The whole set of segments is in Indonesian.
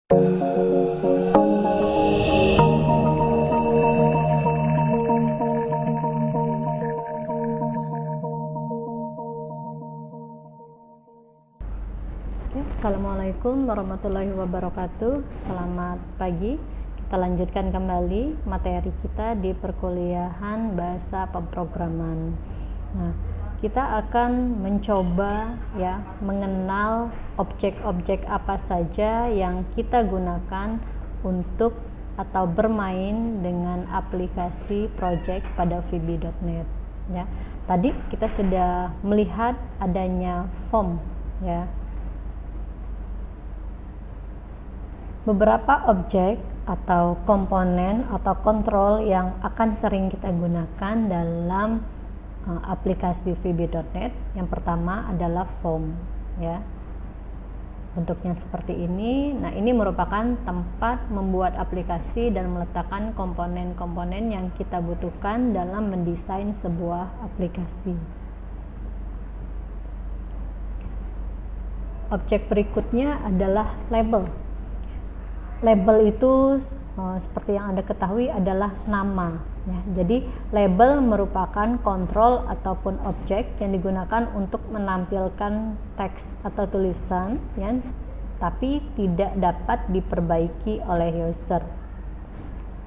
Assalamualaikum warahmatullahi wabarakatuh. Selamat pagi. Kita lanjutkan kembali materi kita di perkuliahan bahasa pemrograman. Nah, kita akan mencoba mengenal objek-objek apa saja yang kita gunakan untuk atau bermain dengan aplikasi project pada VB.NET ya. Tadi kita sudah melihat adanya form ya. Beberapa objek atau komponen atau kontrol yang akan sering kita gunakan dalam aplikasi VB.NET. Yang pertama adalah form ya. Bentuknya seperti ini. Nah, ini merupakan tempat membuat aplikasi dan meletakkan komponen-komponen yang kita butuhkan dalam mendesain sebuah aplikasi. Objek berikutnya adalah label. Label itu seperti yang Anda ketahui adalah nama ya. Jadi label merupakan kontrol ataupun objek yang digunakan untuk menampilkan teks atau tulisan ya, tapi tidak dapat diperbaiki oleh user.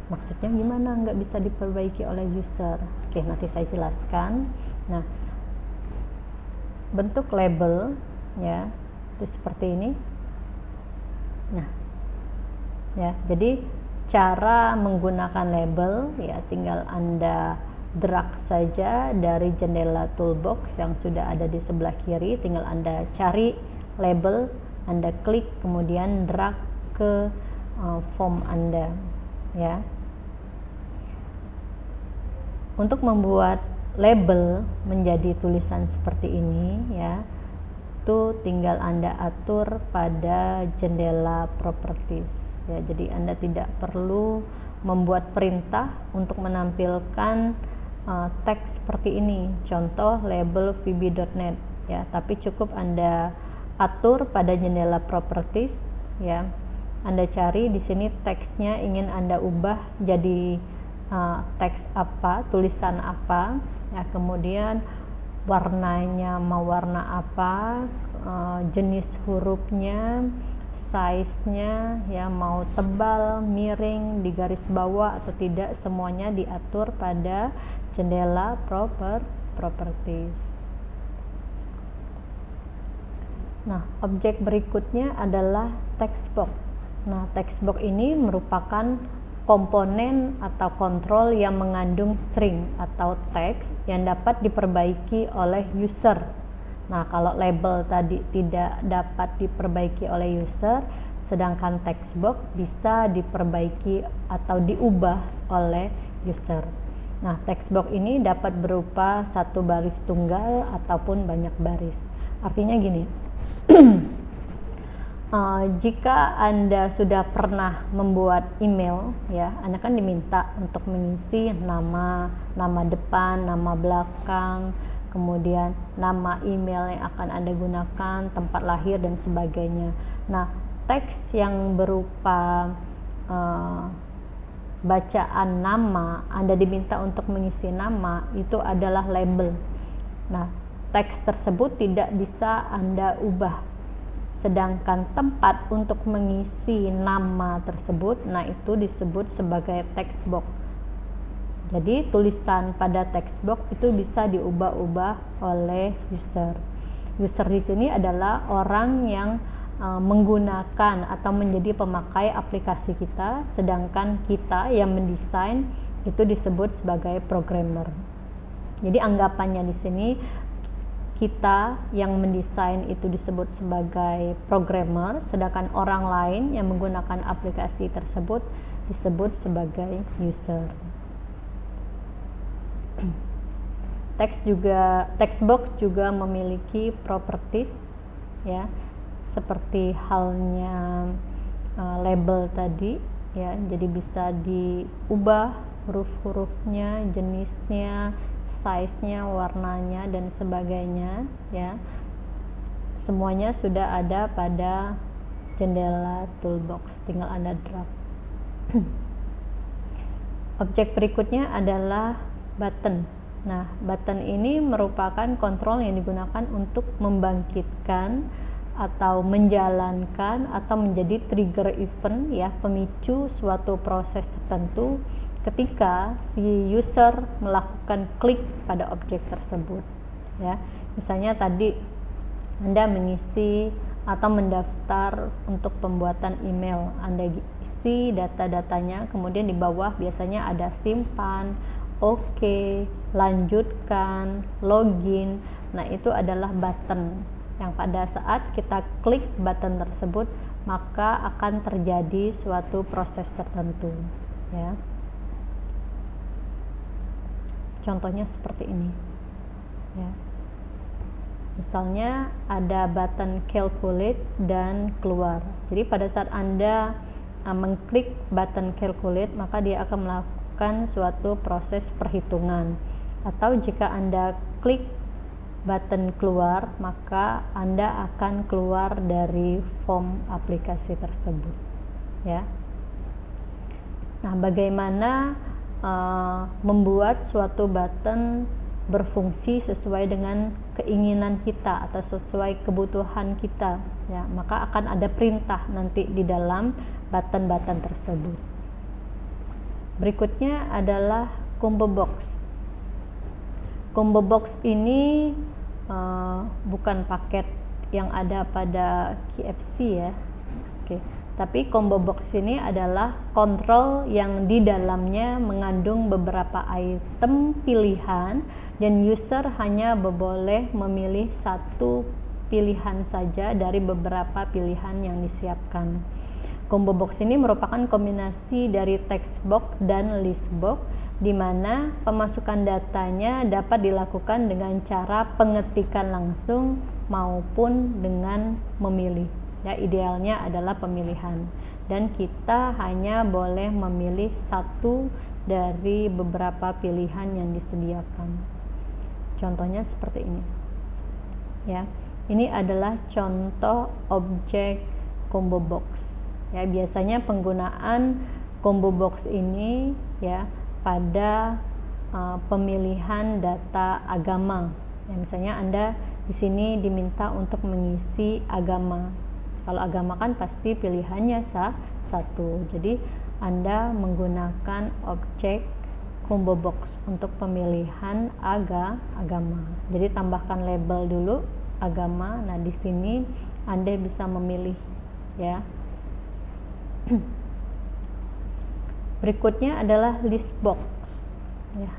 Maksudnya gimana nggak bisa diperbaiki oleh user? Oke, nanti saya jelaskan. Nah, bentuk label ya itu seperti ini. Nah ya, jadi cara menggunakan label ya tinggal Anda drag saja dari jendela toolbox yang sudah ada di sebelah kiri, tinggal Anda cari label, Anda klik kemudian drag ke form Anda ya. Untuk membuat label menjadi tulisan seperti ini ya, itu tinggal Anda atur pada jendela properties. Ya, jadi Anda tidak perlu membuat perintah untuk menampilkan teks seperti ini. Contoh label VB.NET ya, tapi cukup Anda atur pada jendela properties ya. Anda cari di sini teksnya ingin Anda ubah jadi teks apa, tulisan apa ya, kemudian warnanya mau warna apa, jenis hurufnya, size-nya ya, mau tebal, miring, di garis bawah atau tidak, semuanya diatur pada jendela properties. Nah, objek berikutnya adalah text box. Nah, text box ini merupakan komponen atau kontrol yang mengandung string atau teks yang dapat diperbaiki oleh user. Nah, kalau label tadi tidak dapat diperbaiki oleh user, sedangkan text box bisa diperbaiki atau diubah oleh user. Nah, text box ini dapat berupa satu baris tunggal ataupun banyak baris. Artinya gini, jika Anda sudah pernah membuat email ya, Anda kan diminta untuk mengisi nama depan, nama belakang, kemudian nama email yang akan Anda gunakan, tempat lahir dan sebagainya. Nah, teks yang berupa bacaan nama, Anda diminta untuk mengisi nama, itu adalah label. Nah, teks tersebut tidak bisa Anda ubah. Sedangkan tempat untuk mengisi nama tersebut, nah itu disebut sebagai text box. Jadi tulisan pada text box itu bisa diubah-ubah oleh user. User di sini adalah orang yang menggunakan atau menjadi pemakai aplikasi kita, sedangkan kita yang mendesain itu disebut sebagai programmer. Jadi anggapannya di sini kita yang mendesain itu disebut sebagai programmer, sedangkan orang lain yang menggunakan aplikasi tersebut disebut sebagai user. Text box juga memiliki properties ya, seperti halnya label tadi ya, jadi bisa diubah huruf-hurufnya, jenisnya, size-nya, warnanya dan sebagainya ya. Semuanya sudah ada pada jendela toolbox, tinggal Anda drag. Objek berikutnya adalah button. Nah, button ini merupakan kontrol yang digunakan untuk membangkitkan atau menjalankan atau menjadi trigger event, ya, pemicu suatu proses tertentu ketika si user melakukan klik pada objek tersebut, ya. Misalnya tadi Anda mengisi atau mendaftar untuk pembuatan email, Anda isi data-datanya, kemudian di bawah biasanya ada simpan, oke, lanjutkan, login. Nah, itu adalah button yang pada saat kita klik button tersebut maka akan terjadi suatu proses tertentu, ya. Contohnya seperti ini, ya. Misalnya ada button calculate dan keluar. Jadi pada saat Anda mengklik button calculate, maka dia akan melakukan suatu proses perhitungan. Atau jika Anda klik button keluar, maka Anda akan keluar dari form aplikasi tersebut, ya. Nah, bagaimana membuat suatu button berfungsi sesuai dengan keinginan kita atau sesuai kebutuhan kita, ya, maka akan ada perintah nanti di dalam button-button tersebut. Berikutnya adalah combo box. Combo box ini bukan paket yang ada pada KFC, ya. Oke. Tapi combo box ini adalah kontrol yang di dalamnya mengandung beberapa item pilihan dan user hanya boleh memilih satu pilihan saja dari beberapa pilihan yang disiapkan. Combo box ini merupakan kombinasi dari text box dan list box, di mana pemasukan datanya dapat dilakukan dengan cara pengetikan langsung maupun dengan memilih. Ya, idealnya adalah pemilihan, dan kita hanya boleh memilih satu dari beberapa pilihan yang disediakan. Contohnya seperti ini, ya. Ini adalah contoh objek combo box, ya. Biasanya penggunaan combo box ini, ya, pada pemilihan data agama, ya. Misalnya Anda di sini diminta untuk mengisi agama. Kalau agama kan pasti pilihannya satu. Jadi Anda menggunakan objek combo box untuk pemilihan agama. Jadi tambahkan label dulu agama. Nah, di sini Anda bisa memilih, ya. Berikutnya adalah list box, ya.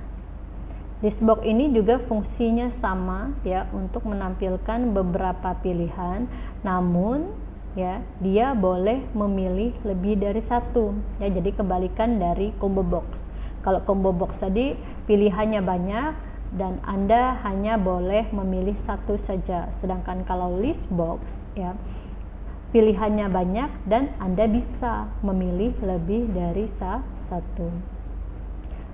List box ini juga fungsinya sama, ya, untuk menampilkan beberapa pilihan, namun, ya, dia boleh memilih lebih dari satu, ya. Jadi kebalikan dari combo box. Kalau combo box tadi pilihannya banyak dan Anda hanya boleh memilih satu saja, sedangkan kalau list box, ya, pilihannya banyak dan Anda bisa memilih lebih dari satu.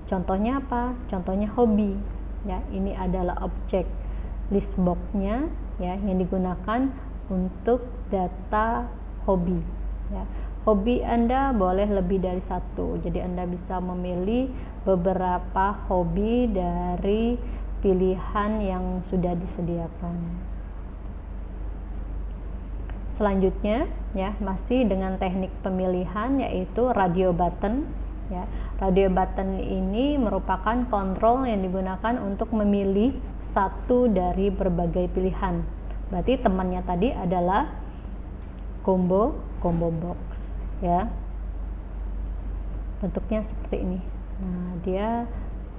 Contohnya apa? Contohnya hobi, ya. Ini adalah objek list box-nya, ya, yang digunakan untuk data hobi, ya. Hobi Anda boleh lebih dari satu, jadi Anda bisa memilih beberapa hobi dari pilihan yang sudah disediakan. Selanjutnya, ya, masih dengan teknik pemilihan, yaitu radio button, ya. Radio button ini merupakan kontrol yang digunakan untuk memilih satu dari berbagai pilihan. Berarti temannya tadi adalah combo box, ya. Bentuknya seperti ini. Nah, dia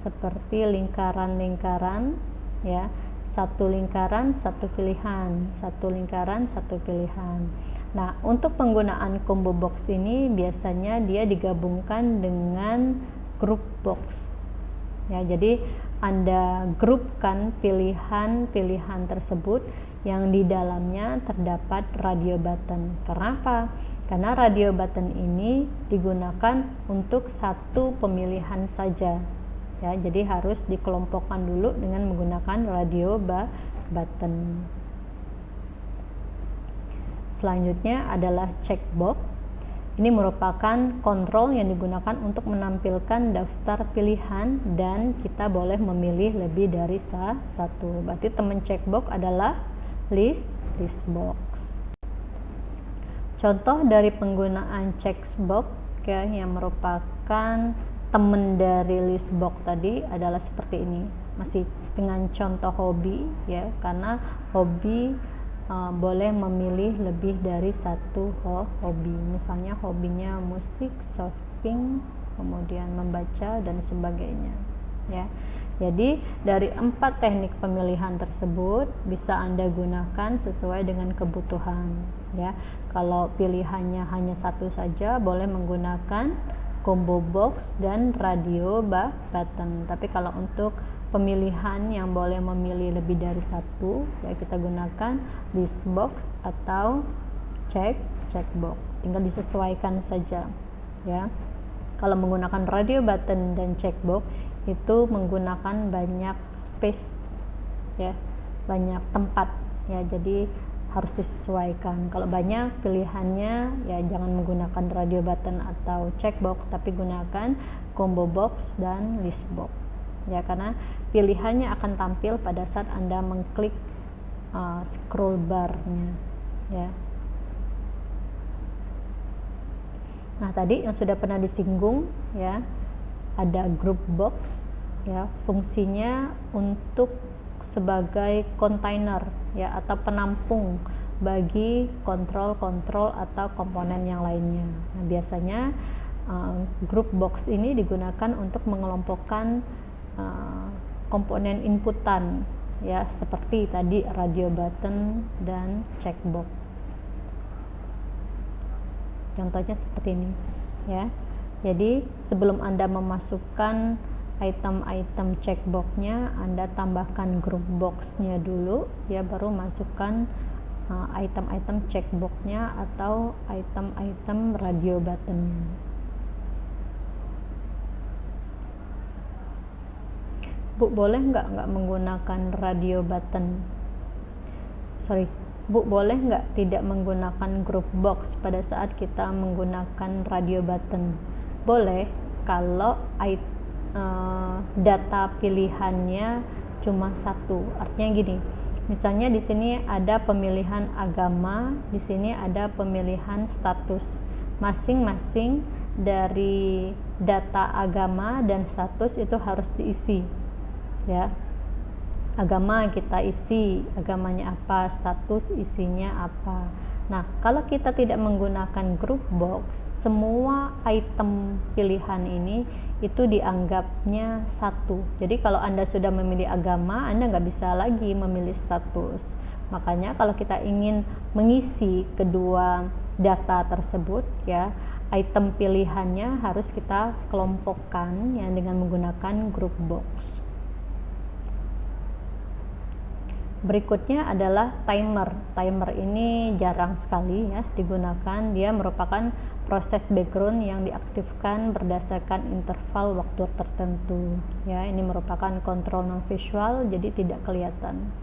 seperti lingkaran-lingkaran, ya. Satu lingkaran, satu pilihan, satu lingkaran, satu pilihan. Nah, untuk penggunaan combo box ini biasanya dia digabungkan dengan group box, ya. Jadi Anda grupkan pilihan-pilihan tersebut yang di dalamnya terdapat radio button. Karena apa? Karena radio button ini digunakan untuk satu pemilihan saja, ya. Jadi harus dikelompokkan dulu dengan menggunakan radio button. Selanjutnya adalah checkbox. Ini merupakan kontrol yang digunakan untuk menampilkan daftar pilihan dan kita boleh memilih lebih dari satu. Berarti teman checkbox adalah list box. Contoh dari penggunaan checkbox ya, yang merupakan teman dari list box tadi adalah seperti ini. Masih dengan contoh hobi ya, karena hobi boleh memilih lebih dari satu hobi. Misalnya hobinya musik, surfing, kemudian membaca dan sebagainya ya. Jadi dari 4 teknik pemilihan tersebut bisa Anda gunakan sesuai dengan kebutuhan ya. Kalau pilihannya hanya satu saja, boleh menggunakan combo box dan radio button. Tapi kalau untuk pemilihan yang boleh memilih lebih dari satu ya, kita gunakan list box atau checkbox. Tinggal disesuaikan saja ya. Kalau menggunakan radio button dan checkbox itu menggunakan banyak space ya, banyak tempat ya, jadi harus disesuaikan. Kalau banyak pilihannya ya jangan menggunakan radio button atau checkbox, tapi gunakan combo box dan list box ya, karena pilihannya akan tampil pada saat Anda mengklik scroll bar-nya ya. Nah, tadi yang sudah pernah disinggung ya, ada group box ya, fungsinya untuk sebagai kontainer ya atau penampung bagi kontrol-kontrol atau komponen yang lainnya. Nah, biasanya group box ini digunakan untuk mengelompokkan komponen inputan ya, seperti tadi radio button dan checkbox. Contohnya seperti ini ya. Jadi sebelum Anda memasukkan item-item checkbox-nya, Anda tambahkan group box-nya dulu ya, baru masukkan item-item checkbox-nya atau item-item radio button. Bu, boleh nggak menggunakan radio button? Bu, boleh nggak tidak menggunakan group box pada saat kita menggunakan radio button? Boleh kalau data pilihannya cuma satu. Artinya gini, misalnya di sini ada pemilihan agama, di sini ada pemilihan status. Masing-masing dari data agama dan status itu harus diisi ya. Agama kita isi, agamanya apa, status isinya apa. Nah, kalau kita tidak menggunakan group box, semua item pilihan ini itu dianggapnya satu. Jadi kalau Anda sudah memilih agama, Anda nggak bisa lagi memilih status. Makanya kalau kita ingin mengisi kedua data tersebut ya, item pilihannya harus kita kelompokkan ya dengan menggunakan group box. Berikutnya adalah timer. Timer ini jarang sekali ya digunakan. Dia merupakan proses background yang diaktifkan berdasarkan interval waktu tertentu. Ya, ini merupakan kontrol non visual, jadi tidak kelihatan.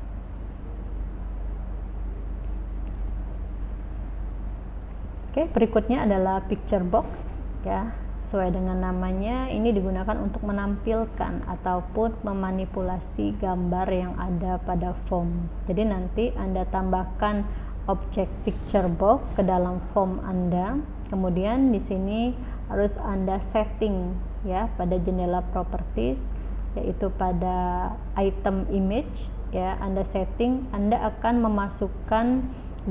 Oke, berikutnya adalah picture box ya. Sesuai dengan namanya, ini digunakan untuk menampilkan ataupun memanipulasi gambar yang ada pada form. Jadi nanti Anda tambahkan objek picture box ke dalam form Anda. Kemudian di sini harus Anda setting ya pada jendela properties, yaitu pada item image ya. Anda setting, Anda akan memasukkan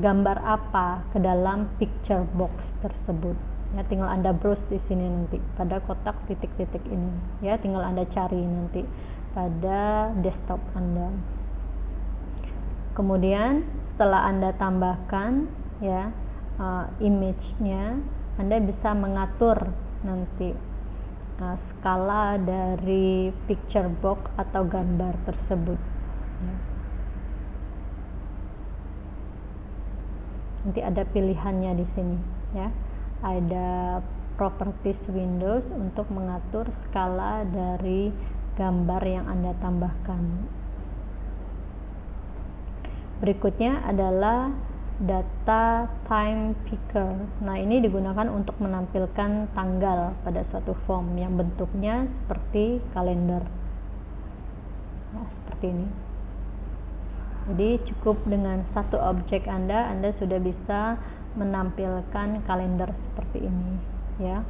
gambar apa ke dalam picture box tersebut. Ya, tinggal Anda browse di sini nanti pada kotak titik-titik ini ya, tinggal Anda cari nanti pada desktop Anda. Kemudian setelah Anda tambahkan ya image-nya, Anda bisa mengatur nanti skala dari picture box atau gambar tersebut ya. Nanti ada pilihannya di sini ya. Ada properties Windows untuk mengatur skala dari gambar yang Anda tambahkan. Berikutnya adalah data time picker. Nah, ini digunakan untuk menampilkan tanggal pada suatu form yang bentuknya seperti kalender. Nah, seperti ini. Jadi cukup dengan satu objek Anda sudah bisa menampilkan kalender seperti ini, ya.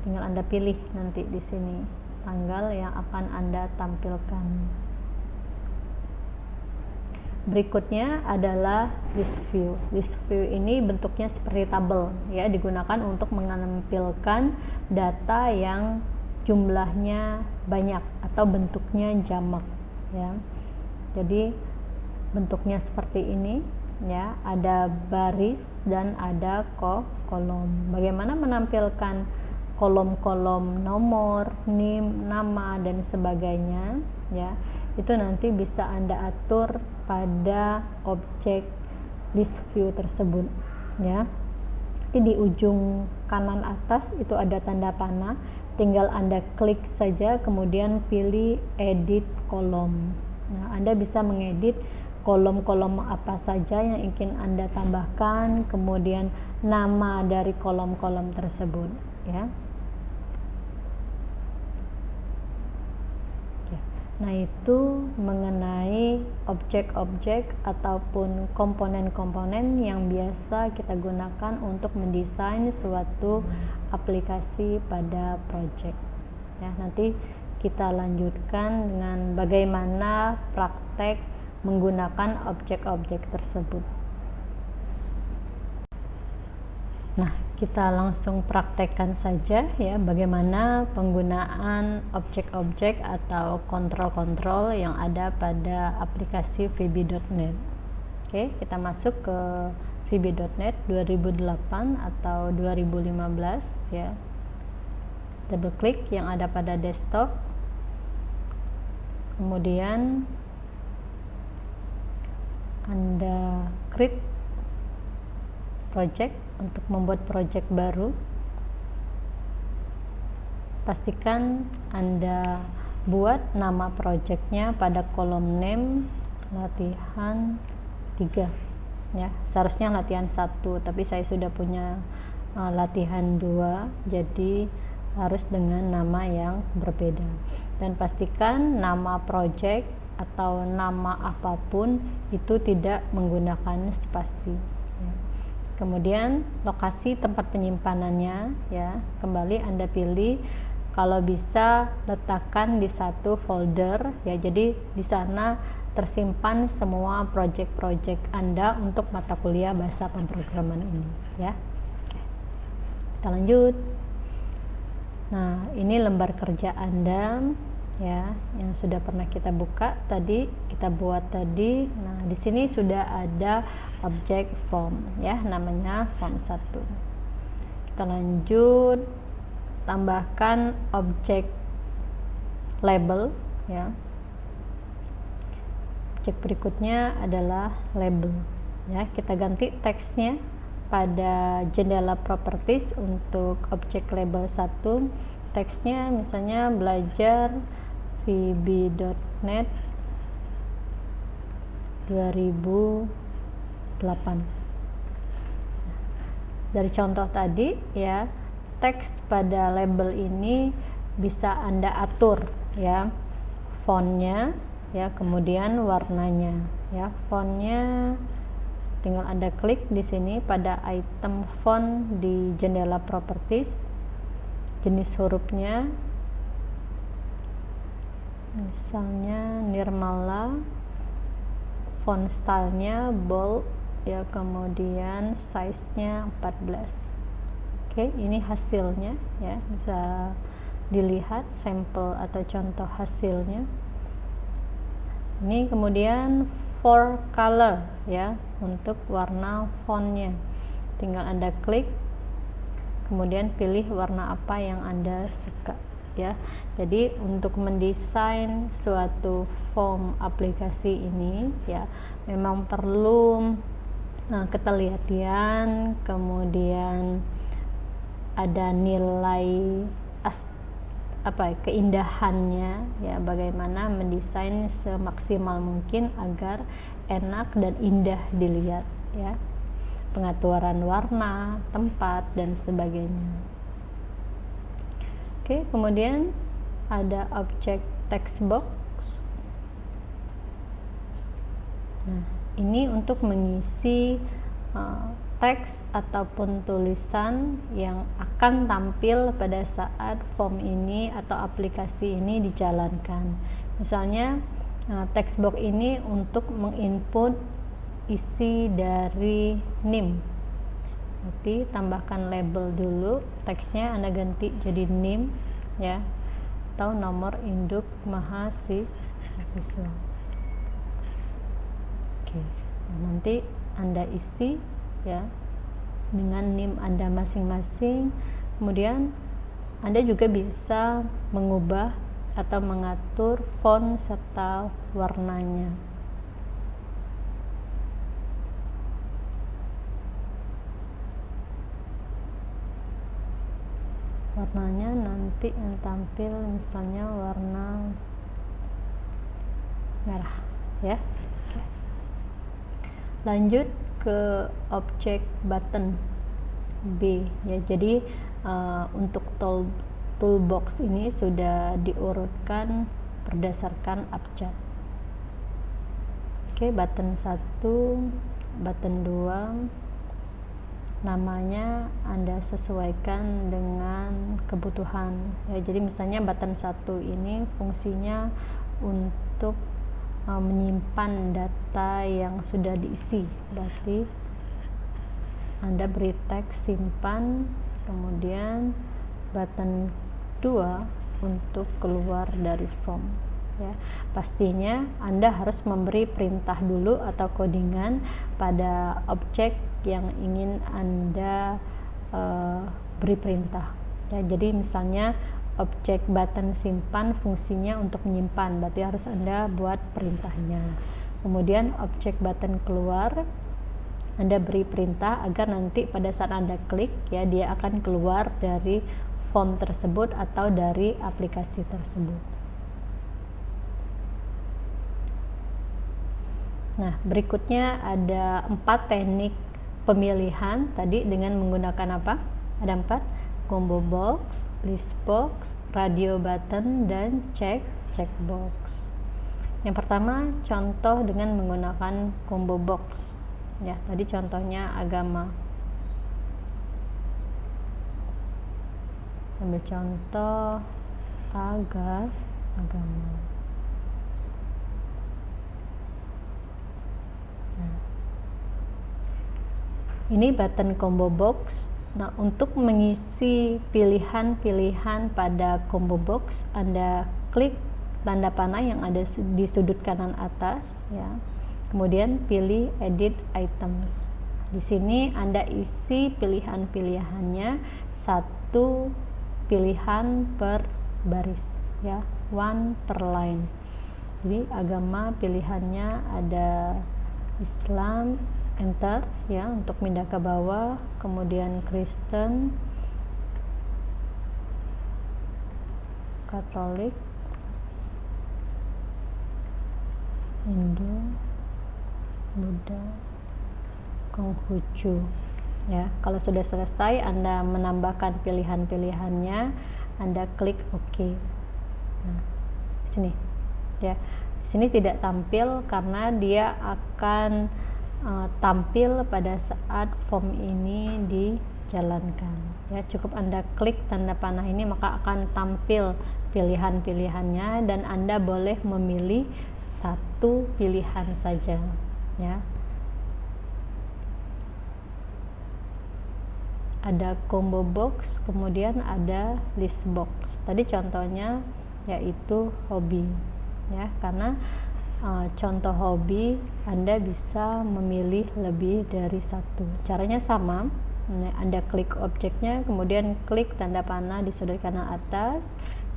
Tinggal Anda pilih nanti di sini tanggal yang akan Anda tampilkan. Berikutnya adalah list view. List view ini bentuknya seperti tabel, ya, digunakan untuk menampilkan data yang jumlahnya banyak atau bentuknya jamak, ya. Jadi bentuknya seperti ini, ya, ada baris dan ada kolom. Bagaimana menampilkan kolom-kolom nomor, NIM, nama dan sebagainya, ya, itu nanti bisa Anda atur pada objek list view tersebut, ya. Di ujung kanan atas itu ada tanda panah, tinggal Anda klik saja kemudian pilih edit kolom. Nah, Anda bisa mengedit kolom-kolom apa saja yang ingin Anda tambahkan, kemudian nama dari kolom-kolom tersebut, ya. Nah, itu mengenai objek-objek ataupun komponen-komponen yang biasa kita gunakan untuk mendesain suatu aplikasi pada project. Ya, nanti kita lanjutkan dengan bagaimana praktek menggunakan objek-objek tersebut. Nah, kita langsung praktekkan saja, ya, bagaimana penggunaan objek-objek atau kontrol-kontrol yang ada pada aplikasi VB.NET. Oke, kita masuk ke VB.NET 2008 atau 2015, ya. Double klik yang ada pada desktop. Kemudian Anda create project untuk membuat project baru. Pastikan Anda buat nama projectnya pada kolom name latihan 3, ya. Seharusnya latihan 1, tapi saya sudah punya latihan 2, jadi harus dengan nama yang berbeda. Dan pastikan nama project atau nama apapun itu tidak menggunakan spasi, ya. Kemudian lokasi tempat penyimpanannya, ya, kembali Anda pilih, kalau bisa letakkan di satu folder, ya. Jadi di sana tersimpan semua project-project Anda untuk mata kuliah bahasa pemrograman ini, ya. Oke. Kita lanjut. Nah, ini lembar kerja Anda, ya, yang sudah pernah kita buka tadi, kita buat tadi. Nah, di sini sudah ada objek form, ya, namanya form 1. Kita lanjut, tambahkan objek label, ya. Objek berikutnya adalah label, ya. Kita ganti teksnya pada jendela properties untuk objek label 1. Teksnya misalnya belajar VB.NET 2008. Dari contoh tadi, ya, teks pada label ini bisa Anda atur, ya, fontnya, ya, kemudian warnanya, ya. Fontnya tinggal Anda klik di sini pada item font di jendela properties, jenis hurufnya misalnya Nirmala, font stylenya bold, ya, kemudian size-nya 14. Oke, ini hasilnya, ya, bisa dilihat sampel atau contoh hasilnya. Ini kemudian for color, ya, untuk warna fontnya. Tinggal Anda klik, kemudian pilih warna apa yang Anda suka, ya. Jadi untuk mendesain suatu form aplikasi ini, ya, memang perlu ketelitian, kemudian ada nilai keindahannya, ya, bagaimana mendesain semaksimal mungkin agar enak dan indah dilihat, ya, pengaturan warna, tempat, dan sebagainya. Oke, kemudian ada objek text box. Nah, ini untuk mengisi teks ataupun tulisan yang akan tampil pada saat form ini atau aplikasi ini dijalankan. Misalnya text box ini untuk menginput isi dari NIM. Nanti tambahkan label dulu, teksnya Anda ganti jadi NIM ya, atau nomor induk mahasiswa. Oke, nanti Anda isi ya dengan NIM Anda masing-masing. Kemudian Anda juga bisa mengubah atau mengatur font serta warnanya. Warnanya nanti yang tampil misalnya warna merah ya. Lanjut ke objek button B ya. Jadi untuk toolbox ini sudah diurutkan berdasarkan abjad. Oke, button 1, button 2 namanya Anda sesuaikan dengan kebutuhan ya. Jadi misalnya button 1 ini fungsinya untuk menyimpan data yang sudah diisi, berarti Anda beri teks simpan, kemudian button 2 untuk keluar dari form ya. Pastinya Anda harus memberi perintah dulu atau codingan pada objek yang ingin Anda beri perintah ya. Jadi misalnya objek button simpan fungsinya untuk menyimpan, berarti harus Anda buat perintahnya. Kemudian objek button keluar, Anda beri perintah agar nanti pada saat Anda klik ya, dia akan keluar dari form tersebut atau dari aplikasi tersebut. Nah, berikutnya ada 4 teknik pemilihan tadi dengan menggunakan apa? Ada 4, combo box, list box, radio button, dan checkbox. Yang pertama, contoh dengan menggunakan combo box ya. Tadi contohnya agama. Ambil contoh agama. Nah, ini button combo box. Nah, untuk mengisi pilihan-pilihan pada combo box, Anda klik tanda panah yang ada di sudut kanan atas ya. Kemudian pilih edit items. Di sini Anda isi pilihan-pilihannya, 1 pilihan per baris ya, 1 per line. Jadi agama pilihannya ada Islam, enter ya untuk pindah ke bawah, kemudian Kristen, Katolik, Hindu, Buddha, Konghucu ya. Kalau sudah selesai Anda menambahkan pilihan-pilihannya, Anda klik OK. Nah, sini ya. Di sini tidak tampil karena dia akan tampil pada saat form ini dijalankan ya. Cukup Anda klik tanda panah ini maka akan tampil pilihan-pilihannya, dan Anda boleh memilih 1 pilihan saja ya. Ada combo box, kemudian ada list box. Tadi contohnya yaitu hobi ya, karena contoh hobi Anda bisa memilih lebih dari 1. Caranya sama, Anda klik objeknya, kemudian klik tanda panah di sudut kanan atas,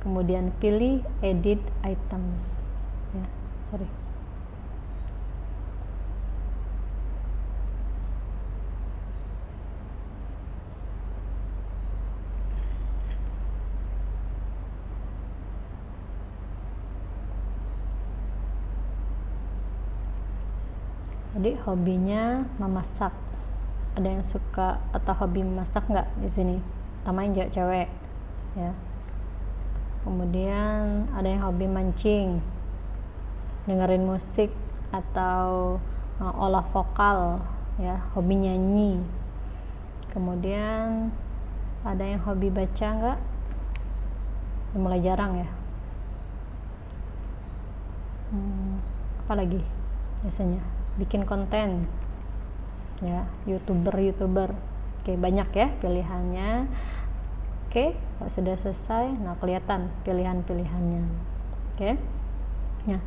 kemudian pilih edit items ya. Jadi hobinya memasak. Ada yang suka atau hobi memasak nggak di sini? Tamanya cewek ya. Kemudian ada yang hobi mancing, dengerin musik atau olah vokal ya, hobi nyanyi. Kemudian ada yang hobi baca nggak? Mulai jarang ya. Apa lagi biasanya? Bikin konten ya, youtuber. Oke, banyak ya pilihannya. Oke, kalau sudah selesai, nah kelihatan pilihan-pilihannya. Oke. Nah,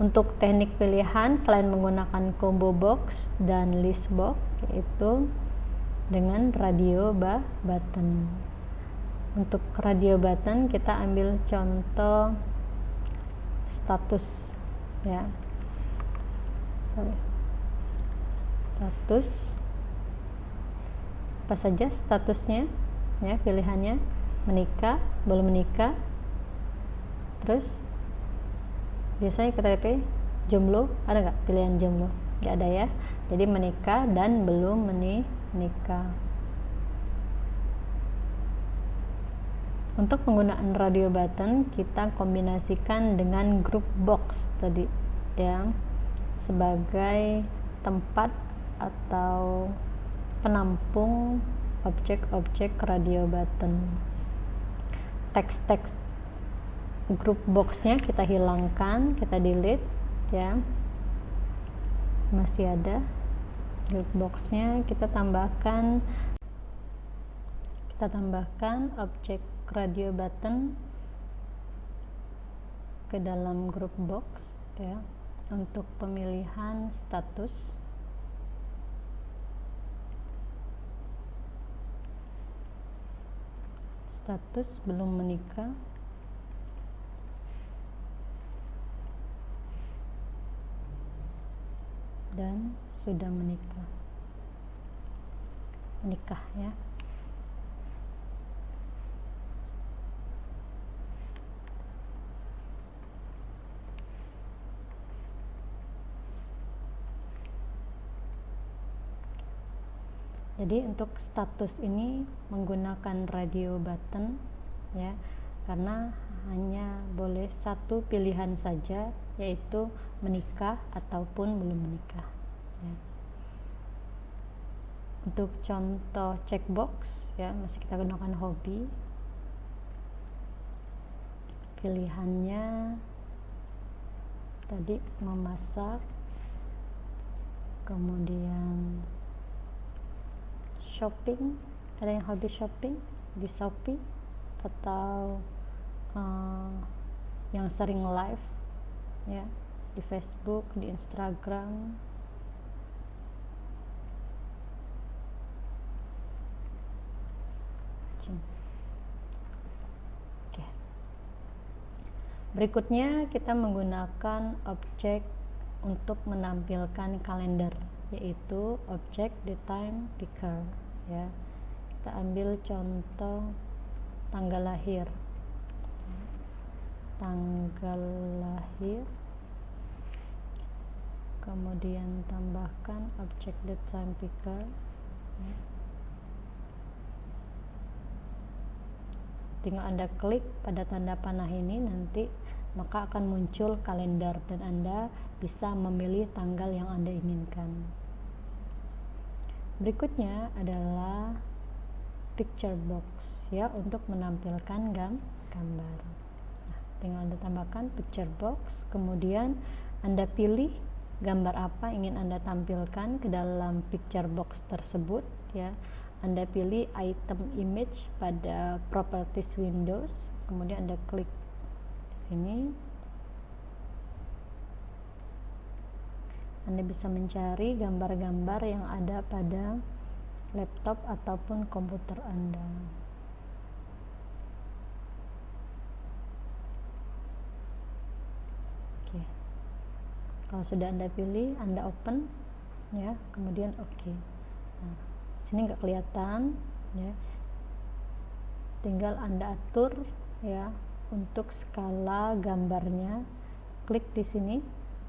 untuk teknik pilihan selain menggunakan combo box dan list box, yaitu dengan radio button. Untuk radio button kita ambil contoh status ya. Status apa saja statusnya ya, pilihannya menikah, belum menikah, terus biasanya KTP, jomblo, ada nggak pilihan jomblo? Nggak ada ya, jadi menikah dan belum menikah. Untuk penggunaan radio button kita kombinasikan dengan group box tadi ya, sebagai tempat atau penampung objek-objek radio button. Teks-teks group boxnya kita hilangkan, kita delete ya. Masih ada group boxnya, kita tambahkan objek radio button ke dalam group box ya, untuk pemilihan status. Status belum menikah, dan sudah menikah ya. Jadi untuk status ini menggunakan radio button ya, karena hanya boleh satu pilihan saja, yaitu menikah ataupun belum menikah ya. Untuk contoh checkbox ya, masih kita gunakan hobi, pilihannya tadi memasak, kemudian shopping, ada yang hobi shopping di Shopee, atau yang sering live ya di Facebook, di Instagram. Oke. Berikutnya kita menggunakan objek untuk menampilkan kalender, yaitu objek the time picker ya. Kita ambil contoh tanggal lahir, kemudian tambahkan objek the time picker ya. Tinggal Anda klik pada tanda panah ini, nanti maka akan muncul kalender dan Anda bisa memilih tanggal yang Anda inginkan. Berikutnya adalah picture box ya, untuk menampilkan gambar. Nah, tinggal Anda tambahkan picture box, kemudian Anda pilih gambar apa ingin Anda tampilkan ke dalam picture box tersebut ya. Anda pilih item image pada properties Windows, kemudian Anda klik sini. Anda bisa mencari gambar-gambar yang ada pada laptop ataupun komputer Anda. Oke. Kalau sudah Anda pilih, Anda open ya, kemudian oke. Nah, sini nggak kelihatan ya. Tinggal Anda atur ya untuk skala gambarnya. Klik di sini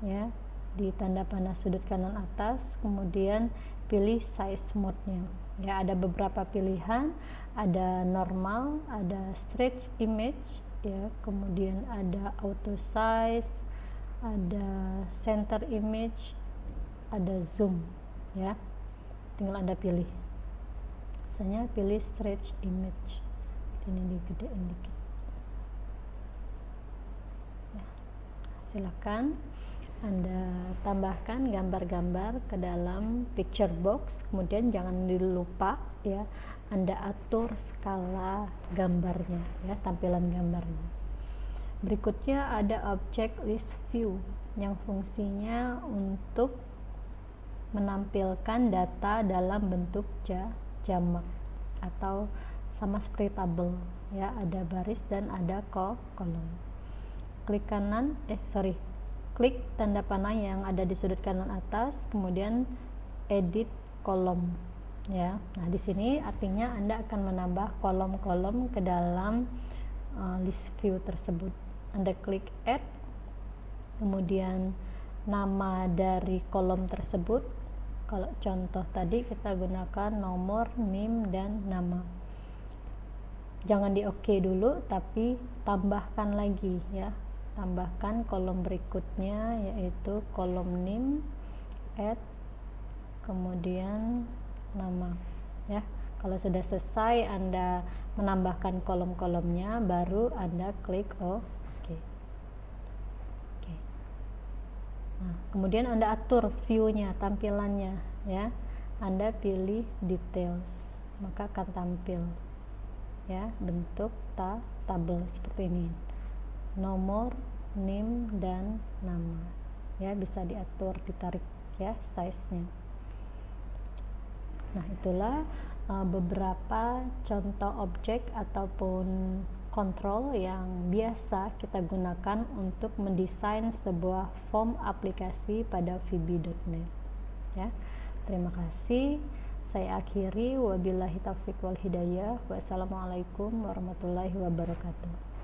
ya, di tanda panah sudut kanan atas, kemudian pilih size mode-nya. Ya, ada beberapa pilihan, ada normal, ada stretch image, ya, kemudian ada auto size, ada center image, ada zoom, ya. Tinggal Anda pilih. Misalnya pilih stretch image. Ini digedein dikit. Ya. Silakan Anda tambahkan gambar-gambar ke dalam picture box, kemudian jangan dilupa ya Anda atur skala gambarnya ya, tampilan gambarnya. Berikutnya ada object list view yang fungsinya untuk menampilkan data dalam bentuk jamak atau sama seperti tabel ya, ada baris dan ada kolom. Klik tanda panah yang ada di sudut kanan atas, kemudian edit kolom ya. Nah, di sini artinya Anda akan menambah kolom-kolom ke dalam list view tersebut. Anda klik add, kemudian nama dari kolom tersebut. Kalau contoh tadi kita gunakan nomor, NIM, dan nama. Jangan di oke dulu, tapi tambahkan lagi ya. Tambahkan kolom berikutnya yaitu kolom NIM, add, kemudian nama ya. Kalau sudah selesai Anda menambahkan kolom-kolomnya, baru Anda klik OK. Nah, kemudian Anda atur view-nya, tampilannya ya. Anda pilih details, maka akan tampil ya bentuk tabel seperti ini. Nomor, NIM, dan nama ya, bisa diatur, ditarik ya size-nya. Nah, itulah beberapa contoh objek ataupun kontrol yang biasa kita gunakan untuk mendesain sebuah form aplikasi pada VB.NET ya. Terima kasih. Saya akhiri, wabillahi taufiq wal hidayah. Wassalamualaikum warahmatullahi wabarakatuh.